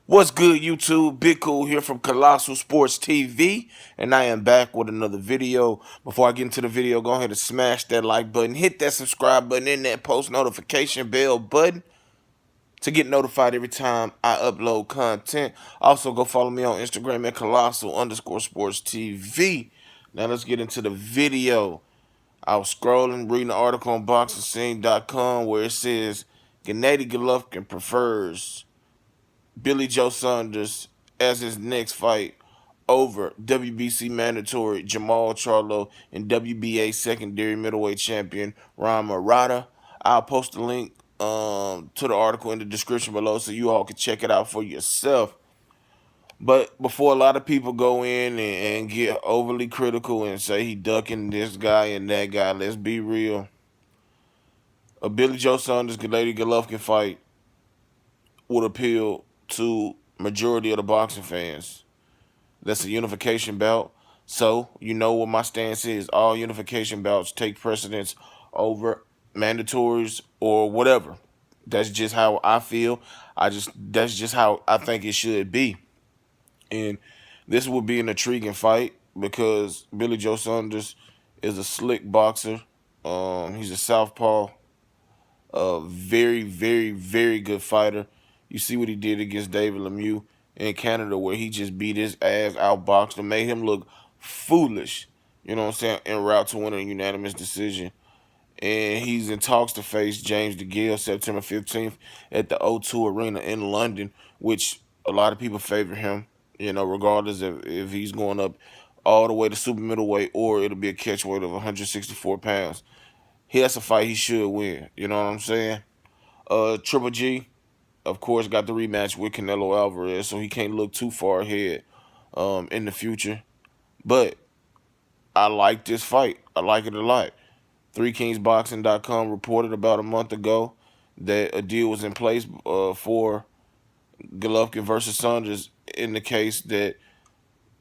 What's good, YouTube? Big Cool here from Colossal Sports TV, and I am back with another video. Before I get into the video, go ahead and smash that like button, hit that subscribe button, and that post notification bell button to get notified every time I upload content. Also, go follow me on Instagram at Colossal_Sports TV. Now, let's get into the video. I was scrolling, reading an article on BoxingScene.com where it says Gennady Golovkin prefers Billy Joe Saunders as his next fight over WBC mandatory Jermall Charlo and WBA secondary middleweight champion Ron Murata. I'll post a link to the article in the description below so you all can check it out for yourself. But before a lot of people go in and get overly critical and say he ducking this guy and that guy, let's be real. A Billy Joe Saunders Gennady Golovkin fight would appeal to majority of the boxing fans. That's a unification bout. So, you know what my stance is. All unification bouts take precedence over mandatories or whatever. That's just how I feel. That's just how I think it should be. And this would be an intriguing fight because Billy Joe Saunders is a slick boxer. He's a southpaw, a very, very, very good fighter. You see what he did against David Lemieux in Canada, where he just beat his ass, outboxed and made him look foolish. You know what I'm saying? En route to win a unanimous decision. And he's in talks to face James DeGale September 15th at the O2 Arena in London, which a lot of people favor him, regardless of if he's going up all the way to super middleweight or it'll be a catch weight of 164 pounds. That's a fight he should win. You know what I'm saying? Triple G, of course, got the rematch with Canelo Alvarez, so he can't look too far ahead in the future. But I like this fight. I like it a lot. 3kingsboxing.com reported about a month ago that a deal was in place for Golovkin versus Saunders in the case that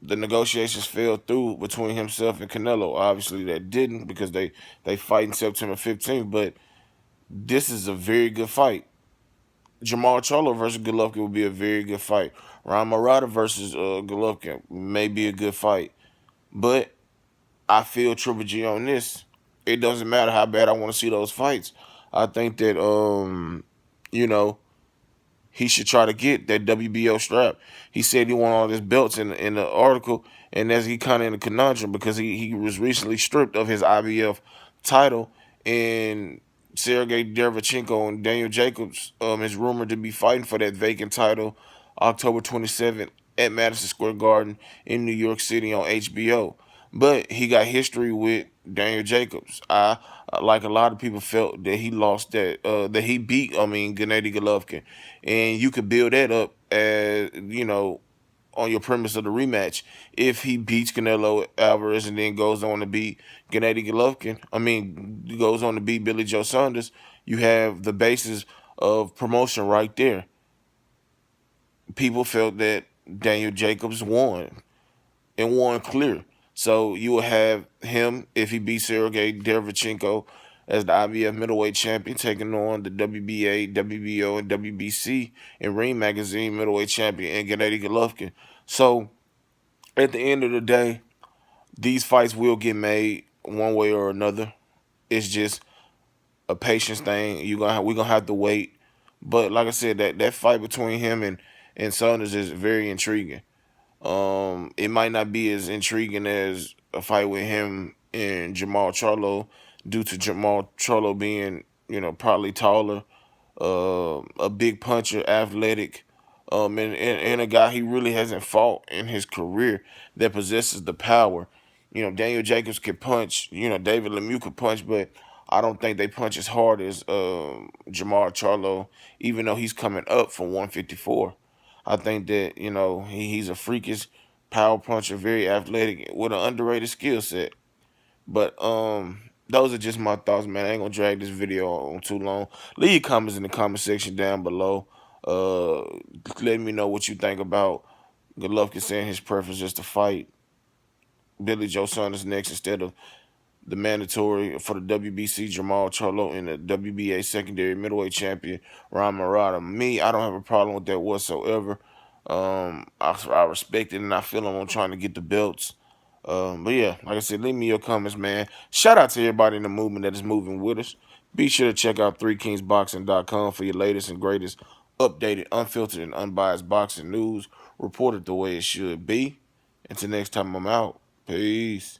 the negotiations fell through between himself and Canelo. Obviously, that didn't because they fight in September 15th, but this is a very good fight. Jermall Charlo versus Golovkin would be a very good fight. Ron Murata versus Golovkin may be a good fight. But I feel Triple G on this. It doesn't matter how bad I want to see those fights. I think that, he should try to get that WBO strap. He said he won all his belts in the article, and that's he kind of in a conundrum because he was recently stripped of his IBF title, and Sergey Derevchenko and Daniel Jacobs is rumored to be fighting for that vacant title October 27th at Madison Square Garden in New York City on HBO. But he got history with Daniel Jacobs. Like a lot of people felt that he lost that he beat Gennady Golovkin, and you could build that up as on your premise of the rematch. If he beats Canelo Alvarez and then goes on to beat Gennady Golovkin, goes on to beat Billy Joe Saunders, you have the basis of promotion right there. People felt that Daniel Jacobs won and won clear. So you will have him, if he beats Sergey Derevchenko as the IBF middleweight champion, taking on the WBA, WBO, and WBC and Ring Magazine middleweight champion and Gennady Golovkin. So at the end of the day, these fights will get made one way or another. It's just a patience thing. We're gonna have to wait. But like I said, that fight between him and Saunders is very intriguing. It might not be as intriguing as a fight with him and Jermall Charlo, due to Jermall Charlo being, probably taller, a big puncher, athletic, and a guy he really hasn't fought in his career that possesses the power. Daniel Jacobs could punch. David Lemieux could punch, but I don't think they punch as hard as Jermall Charlo, even though he's coming up from 154. I think that, he's a freakish power puncher, very athletic, with an underrated skill set. But those are just my thoughts, man. I ain't gonna drag this video on too long. Leave your comments in the comment section down below. Let me know what you think about Golovkin saying his preference is to fight Billy Joe Saunders next instead of the mandatory for the WBC Jermall Charlo and the WBA secondary middleweight champion Ron Murata. Me, I don't have a problem with that whatsoever. I respect it and I feel them on trying to get the belts. But yeah, like I said, leave me your comments, man. Shout out to everybody in the movement that is moving with us. Be sure to check out 3kingsboxing.com for your latest and greatest updated, unfiltered, and unbiased boxing news reported the way it should be. Until next time, I'm out. Peace.